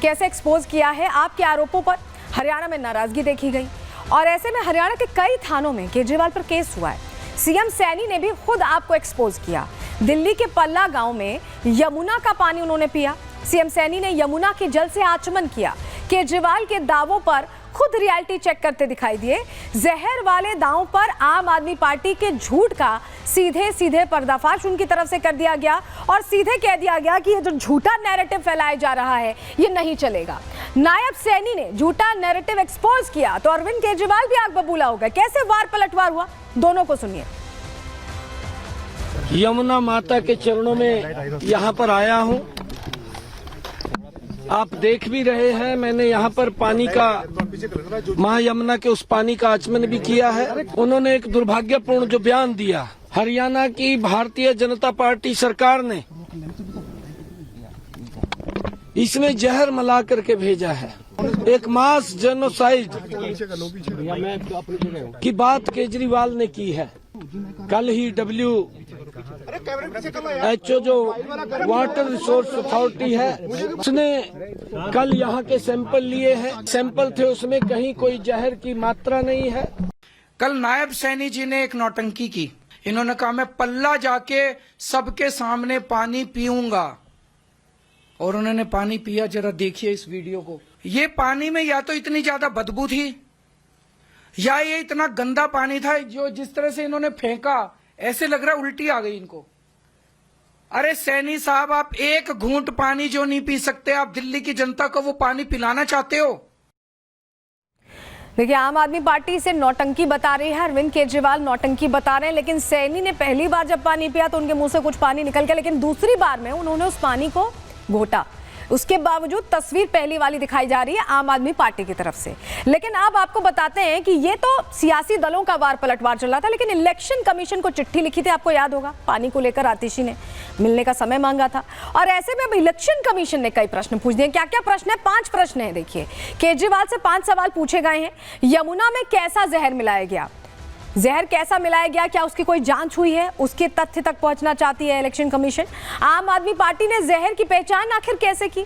कैसे एक्सपोज किया है। आपके आरोपों पर हरियाणा में नाराजगी देखी गई और ऐसे में हरियाणा के कई थानों में केजरीवाल पर केस हुआ है। सीएम सैनी ने भी खुद आपको एक्सपोज किया। दिल्ली के पल्ला गांव में यमुना का पानी उन्होंने पिया। सीएम सैनी ने यमुना के जल से आचमन किया। केजरीवाल के दावों पर खुद रियलिटी चेक करते दिखाई दिए। जहर वाले दांव पर आम आदमी पार्टी के झूठ का सीधे सीधे पर्दाफाश उनकी तरफ से कर दिया गया और सीधे कह दिया गया कि ये जो झूठा नैरेटिव फैलाया जा रहा है ये नहीं चलेगा। नायब सैनी ने झूठा नैरेटिव एक्सपोज किया तो अरविंद केजरीवाल भी आग बबूला हो गए। कैसे वार पलटवार हुआ, दोनों को सुनिए। यमुना माता के चरणों में यहाँ पर आया हूँ। आप देख भी रहे हैं, मैंने यहाँ पर पानी का, मां यमुना के उस पानी का आचमन भी किया है। उन्होंने एक दुर्भाग्यपूर्ण जो बयान दिया, हरियाणा की भारतीय जनता पार्टी सरकार ने इसमें जहर मिला करके भेजा है। एक मास जेनोसाइड की बात केजरीवाल ने की है। कल ही WHO जो वाटर रिसोर्स अथॉरिटी है उसने कल यहाँ के सैंपल लिए हैं। सैंपल थे, उसमें कहीं कोई जहर की मात्रा नहीं है। कल नायब सैनी जी ने एक नौटंकी की। इन्होंने कहा मैं पल्ला जाके सबके सामने पानी पीऊंगा और उन्होंने पानी पिया। जरा देखिए इस वीडियो को। ये पानी में या तो इतनी ज्यादा बदबू थी या ये इतना गंदा पानी था जो जिस तरह से इन्होंने फेंका ऐसे लग रहा उल्टी आ गई इनको। अरे सैनी साहब, आप एक घूंट पानी जो नहीं पी सकते, आप दिल्ली की जनता को वो पानी पिलाना चाहते हो? देखिए, आम आदमी पार्टी से नौटंकी बता रही है, अरविंद केजरीवाल नौटंकी बता रहे हैं। लेकिन सैनी ने पहली बार जब पानी पिया तो उनके मुंह से कुछ पानी निकल गया, लेकिन दूसरी बार में उन्होंने उस पानी को घोटा। उसके बावजूद तस्वीर पहली वाली दिखाई जा रही है आम आदमी पार्टी की तरफ से। लेकिन अब आपको बताते हैं कि ये तो सियासी दलों का वार पलटवार चल रहा था, लेकिन इलेक्शन कमीशन को चिट्ठी लिखी थी, आपको याद होगा, पानी को लेकर आतिशी ने मिलने का समय मांगा था। और ऐसे में अब इलेक्शन कमीशन ने कई प्रश्न पूछ दिए। क्या क्या प्रश्न है? 5 प्रश्न है। देखिए, केजरीवाल से 5 सवाल पूछे गए हैं। यमुना में कैसा जहर मिलाया गया, जहर कैसा मिलाया गया, क्या उसकी कोई जांच हुई है, उसके तथ्य तक पहुंचना चाहती है इलेक्शन कमीशन। आम आदमी पार्टी ने जहर की पहचान आखिर कैसे की,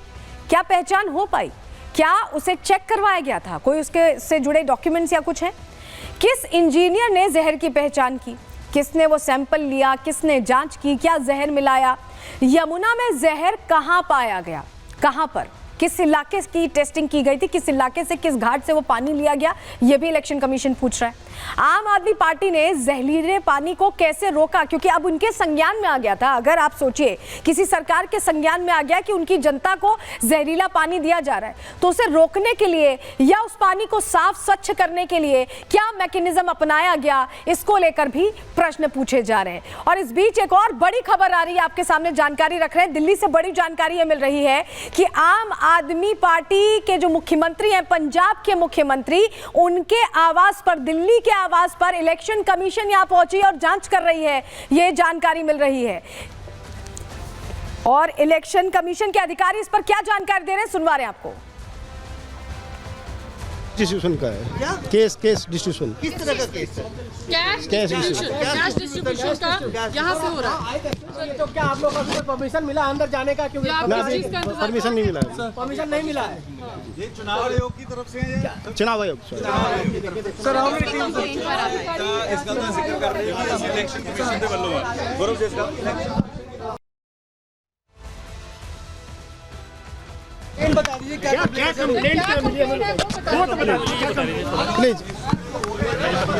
क्या पहचान हो पाई, क्या उसे चेक करवाया गया था, कोई उसके से जुड़े डॉक्यूमेंट्स या कुछ है। किस इंजीनियर ने जहर की पहचान की, किसने वो सैंपल लिया, किसने जांच की, क्या जहर मिलाया। यमुना में जहर कहां पाया गया, कहां पर, किस इलाके की टेस्टिंग की गई थी, किस इलाके से, किस घाट से वो पानी लिया गया, ये भी इलेक्शन कमीशन पूछ रहा है। आम आदमी पार्टी ने जहरीले पानी को कैसे रोका, क्योंकि अब उनके संज्ञान में आ गया था। अगर आप सोचिए, किसी सरकार के संज्ञान में आ गया कि उनकी जनता को जहरीला पानी दिया जा रहा है, तो उसे रोकने के लिए या उस पानी को साफ स्वच्छ करने के लिए क्या मैकेनिज्म अपनाया गया, इसको लेकर भी प्रश्न पूछे जा रहे हैं। और इस बीच एक और बड़ी खबर आ रही है, आपके सामने जानकारी रख रहे हैं। दिल्ली से बड़ी जानकारी ये मिल रही है कि आम आदमी पार्टी के जो मुख्यमंत्री हैं, पंजाब के मुख्यमंत्री, उनके आवास पर, दिल्ली के आवास पर इलेक्शन कमीशन यहां पहुंची और जांच कर रही है, ये जानकारी मिल रही है। और इलेक्शन कमीशन के अधिकारी इस पर क्या जानकारी दे रहे हैं, सुनवा रहे हैं आपको। डिस्ट्रीब्यूशन का है क्या? Case distribution. किस तरह का केस है? कैश डिस्ट्रीब्यूशन का यहाँ से हो रहा है। तो क्या आप लोगों को परमिशन मिला अंदर जाने का? क्योंकि परमिशन नहीं मिला है। परमिशन नहीं मिला है। ये चुनाव आयोग की तरफ से है। चुनाव आयोग सर, इसका तो जिक्र कर रहे हैं कि इलेक्शन कमीशन के ਵੱਲੋਂ है। गौरव जी, इसका बता दीजिए क्या कंप्लेंट प्लीज।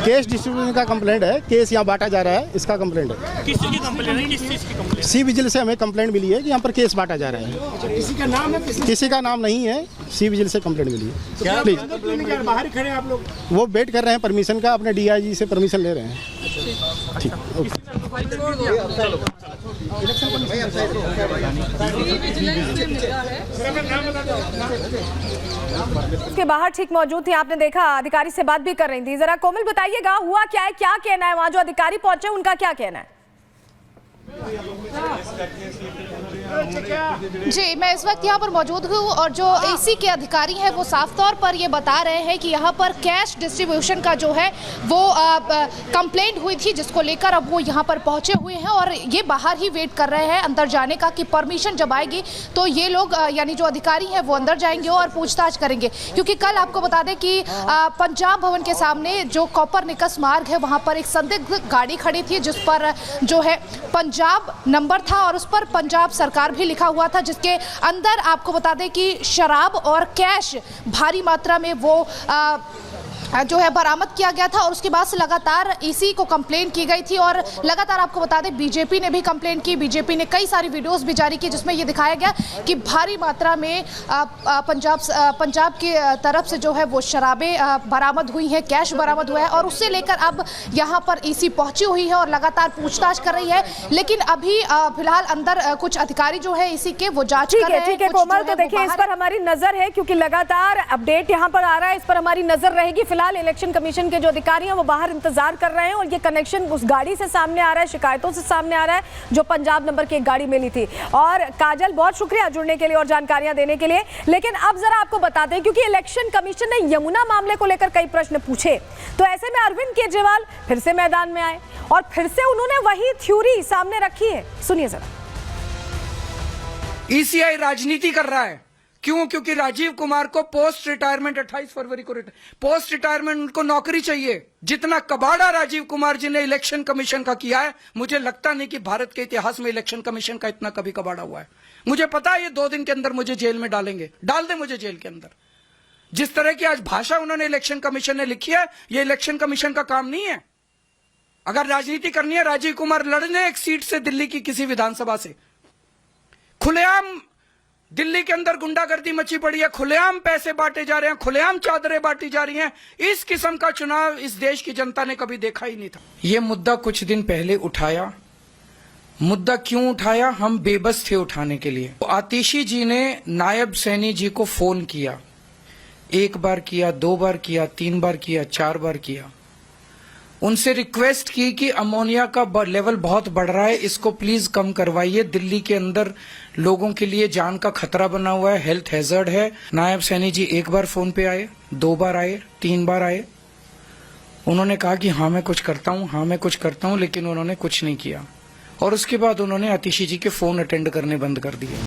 केस डिस्ट्रीब्यूशन का कंप्लेंट है, केस यहाँ बांटा जा रहा है, इसका कंप्लेंट है। किस चीज की कंप्लेंट है? किस चीज की कंप्लेंट? सी विजिल से हमें कंप्लेंट मिली है कि यहाँ पर केस बांटा जा रहा है। किसी का नाम है? किसी का नाम नहीं है, सी विजिल से कंप्लेंट मिली है। प्लीज, बाहर खड़े हैं आप लोग? वो वेट कर रहे हैं परमिशन का, अपने DIG से परमिशन ले रहे हैं। ठीक, उसके बाहर ठीक मौजूद थी, आपने देखा, अधिकारी से बात भी कर रही थी। जरा कोमल बताइएगा, हुआ क्या है, क्या कहना है, वहां जो अधिकारी पहुंचे उनका क्या कहना है? जी, मैं इस वक्त यहाँ पर मौजूद हूँ और जो एसी के अधिकारी हैं वो साफ तौर पर ये बता रहे हैं कि यहाँ पर कैश डिस्ट्रीब्यूशन का जो है वो कंप्लेंट हुई थी, जिसको लेकर अब वो यहाँ पर पहुँचे हुए हैं और ये बाहर ही वेट कर रहे हैं अंदर जाने का कि परमिशन जब आएगी तो ये लोग यानी जो अधिकारी हैं वो अंदर जाएंगे और पूछताछ करेंगे। क्योंकि कल आपको बता दें कि पंजाब भवन के सामने जो कोपरनिकस मार्ग है वहाँ पर एक संदिग्ध गाड़ी खड़ी थी जिस पर जो है पंजाब नंबर था और उस पर पंजाब सरकार भी लिखा हुआ था, जिसके अंदर आपको बता दें कि शराब और कैश भारी मात्रा में वो जो है बरामद किया गया था। और उसके बाद से लगातार ईसी को कंप्लेंट की गई थी और लगातार आपको बता दें बीजेपी ने भी कंप्लेंट की। बीजेपी ने कई सारी वीडियोस भी जारी की जिसमें ये दिखाया गया कि भारी मात्रा में पंजाब की तरफ से जो है वो शराबें बरामद हुई हैं, कैश बरामद हुआ है और उससे लेकर अब यहाँ पर ईसी पहुंची हुई है और लगातार पूछताछ कर रही है। लेकिन अभी फिलहाल अंदर कुछ अधिकारी जो है ईसी के वो जांच कर रहे हैं। ठीक है कोमल, तो देखिए इस पर हमारी नजर है क्योंकि लगातार अपडेट यहाँ पर आ रहा है, इस पर हमारी नजर रहेगी। फिलहाल इलेक्शन कमीशन के जो अधिकारी हैं वो बाहर इंतजार कर रहे हैं और ये कनेक्शन उस गाड़ी से सामने आ रहा है, शिकायतों से सामने आ रहा है जो पंजाब नंबर की एक गाड़ी मिली थी। और काजल, बहुत शुक्रिया जुड़ने के लिए और जानकारियां देने के लिए। लेकिन अब जरा आपको बताते हैं क्योंकि इलेक्शन कमीशन ने यमुना मामले को लेकर कई प्रश्न पूछे, तो ऐसे में अरविंद केजरीवाल फिर से मैदान में आए और फिर से उन्होंने वही थ्योरी सामने रखी है। सुनिए जरा। ईसीआई राजनीति कर रहा है। क्यों? क्योंकि राजीव कुमार को पोस्ट रिटायरमेंट 28 फरवरी को पोस्ट रिटायरमेंट उनको नौकरी चाहिए। जितना कबाड़ा राजीव कुमार जी ने इलेक्शन कमीशन का किया है, मुझे लगता नहीं कि भारत के इतिहास में इलेक्शन कमीशन का इतना कभी कबाड़ा हुआ है। मुझे पता है ये 2 दिन के अंदर मुझे जेल में डालेंगे, डाल दे मुझे जेल के अंदर। जिस तरह की आज भाषा उन्होंने इलेक्शन कमीशन ने लिखी है, ये इलेक्शन कमीशन का काम नहीं है। अगर राजनीति करनी है, राजीव कुमार लड़ने एक सीट से दिल्ली की किसी विधानसभा से। खुलेआम दिल्ली के अंदर गुंडागर्दी मची पड़ी है, खुलेआम पैसे बांटे जा रहे हैं, खुलेआम चादरें बांटी जा रही हैं। इस किस्म का चुनाव इस देश की जनता ने कभी देखा ही नहीं था। यह मुद्दा कुछ दिन पहले उठाया। मुद्दा क्यों उठाया? हम बेबस थे उठाने के लिए। तो आतिशी जी ने नायब सैनी जी को फोन किया, 1 बार किया, 2 बार किया, 3 बार किया, 4 बार किया। उनसे रिक्वेस्ट की कि अमोनिया का लेवल बहुत बढ़ रहा है, इसको प्लीज कम करवाइए। दिल्ली के अंदर लोगों के लिए जान का खतरा बना हुआ है, हेल्थ हैजर्ड है। नायब सैनी जी 1 बार फोन पे आए, 2 बार आए, 3 बार आए। उन्होंने कहा कि हाँ मैं कुछ करता हूँ, हाँ मैं कुछ करता हूँ, लेकिन उन्होंने कुछ नहीं किया। और उसके बाद उन्होंने आतिशी जी के फोन अटेंड करने बंद कर दिए।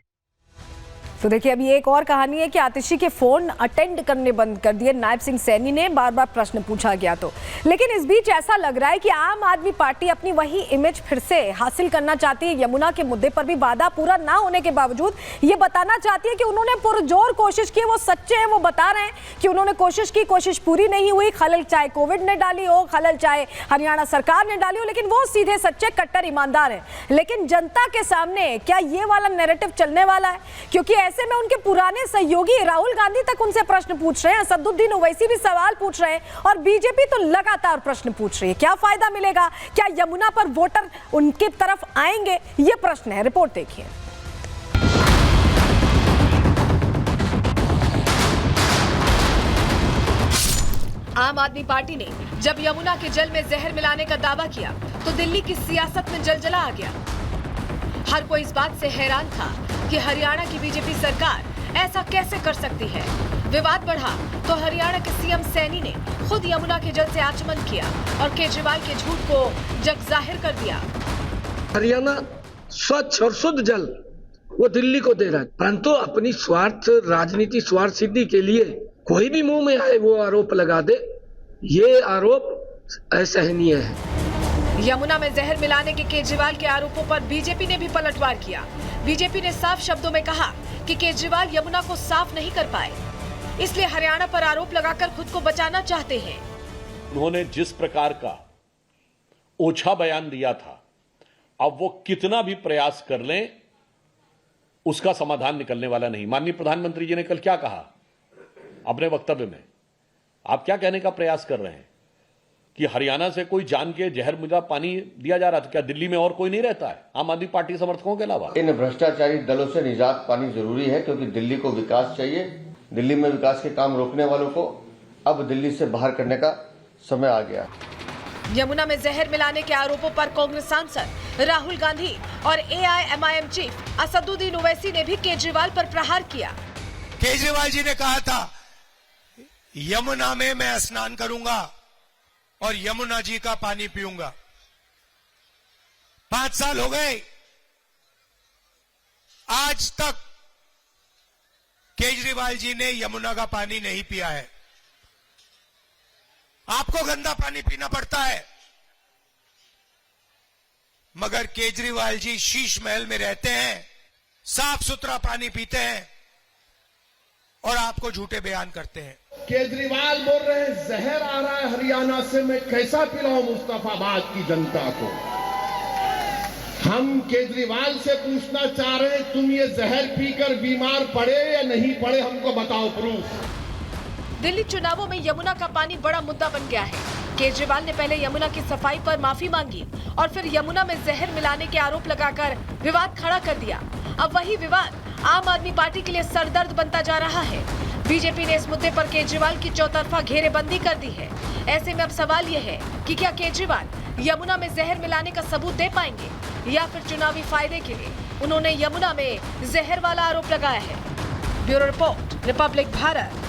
तो देखिए अभी एक और कहानी है कि आतिशी के फोन अटेंड करने बंद कर दिए नायब सिंह सैनी ने, बार बार प्रश्न पूछा गया तो। लेकिन इस बीच ऐसा लग रहा है कि आम आदमी पार्टी अपनी वही इमेज फिर से हासिल करना चाहती है। यमुना के मुद्दे पर भी वादा पूरा ना होने के बावजूद ये बताना चाहती है कि उन्होंने पुरजोर कोशिश की, वो सच्चे हैं, वो बता रहे हैं कि उन्होंने कोशिश की, कोशिश पूरी नहीं हुई। खलल चाहे कोविड ने डाली हो, खलल चाहे हरियाणा सरकार ने डाली हो, लेकिन वो सीधे सच्चे कट्टर ईमानदार हैं। लेकिन जनता के सामने क्या ये वाला नैरेटिव चलने वाला है? क्योंकि ऐसे में उनके पुराने सहयोगी राहुल गांधी तक उनसे प्रश्न पूछ रहे हैं, असदुद्दीन ओवैसी भी सवाल पूछ रहे हैं और बीजेपी तो लगातार प्रश्न पूछ रही है। क्या फायदा मिलेगा? क्या यमुना पर वोटर उनकी तरफ आएंगे? ये प्रश्न है। रिपोर्ट देखिए। आम आदमी पार्टी ने जब यमुना के जल में जहर मिलाने का दावा किया तो दिल्ली की सियासत में जलजला आ गया। हर कोई इस बात से हैरान था कि हरियाणा की बीजेपी सरकार ऐसा कैसे कर सकती है। विवाद बढ़ा तो हरियाणा के सीएम सैनी ने खुद यमुना के जल से आचमन किया और केजरीवाल के झूठ को जग जाहिर कर दिया। हरियाणा स्वच्छ और शुद्ध जल वो दिल्ली को दे रहा है, परंतु अपनी स्वार्थ राजनीति स्वार्थ सिद्धि के लिए कोई भी मुंह में आए वो आरोप लगा दे, ये आरोप असहनीय है। यमुना में जहर मिलाने के केजरीवाल के आरोपों पर बीजेपी ने भी पलटवार किया। बीजेपी ने साफ शब्दों में कहा कि केजरीवाल यमुना को साफ नहीं कर पाए, इसलिए हरियाणा पर आरोप लगाकर खुद को बचाना चाहते हैं। उन्होंने जिस प्रकार का ओछा बयान दिया था, अब वो कितना भी प्रयास कर लें उसका समाधान निकलने वाला नहीं। माननीय प्रधानमंत्री जी ने कल क्या कहा अपने वक्तव्य में? आप क्या कहने का प्रयास कर रहे हैं कि हरियाणा से कोई जान के जहर मिला पानी दिया जा रहा था? क्या दिल्ली में और कोई नहीं रहता है आम आदमी पार्टी समर्थकों के अलावा? इन भ्रष्टाचारी दलों से निजात पानी जरूरी है, क्योंकि दिल्ली को विकास चाहिए। दिल्ली में विकास के काम रोकने वालों को अब दिल्ली से बाहर करने का समय आ गया। यमुना में जहर मिलाने के आरोपों पर कांग्रेस सांसद राहुल गांधी और AIMIM चीफ असदुद्दीन ओवैसी ने भी केजरीवाल पर प्रहार किया। केजरीवाल जी ने कहा था यमुना में मैं स्नान करूंगा और यमुना जी का पानी पीऊंगा। 5 साल हो गए, आज तक केजरीवाल जी ने यमुना का पानी नहीं पिया है। आपको गंदा पानी पीना पड़ता है, मगर केजरीवाल जी शीश महल में रहते हैं, साफ सुथरा पानी पीते हैं और आपको झूठे बयान करते हैं। केजरीवाल बोल रहे हैं जहर आ रहा है हरियाणा से, मैं कैसा पिलाऊं मुस्तफाबाद की जनता को। हम केजरीवाल से पूछना चाह रहे हैं, तुम ये जहर पीकर बीमार पड़े या नहीं पड़े, हमको बताओ प्रूफ। दिल्ली चुनावों में यमुना का पानी बड़ा मुद्दा बन गया है। केजरीवाल ने पहले यमुना की सफाई पर माफी मांगी और फिर यमुना में जहर मिलाने के आरोप लगाकर विवाद खड़ा कर दिया। अब वही विवाद आम आदमी पार्टी के लिए सरदर्द बनता जा रहा है। बीजेपी ने इस मुद्दे पर केजरीवाल की चौतरफा घेरेबंदी कर दी है। ऐसे में अब सवाल यह है कि क्या केजरीवाल यमुना में जहर मिलाने का सबूत दे पाएंगे या फिर चुनावी फायदे के लिए उन्होंने यमुना में जहर वाला आरोप लगाया है। Bureau report, Republic Bharat.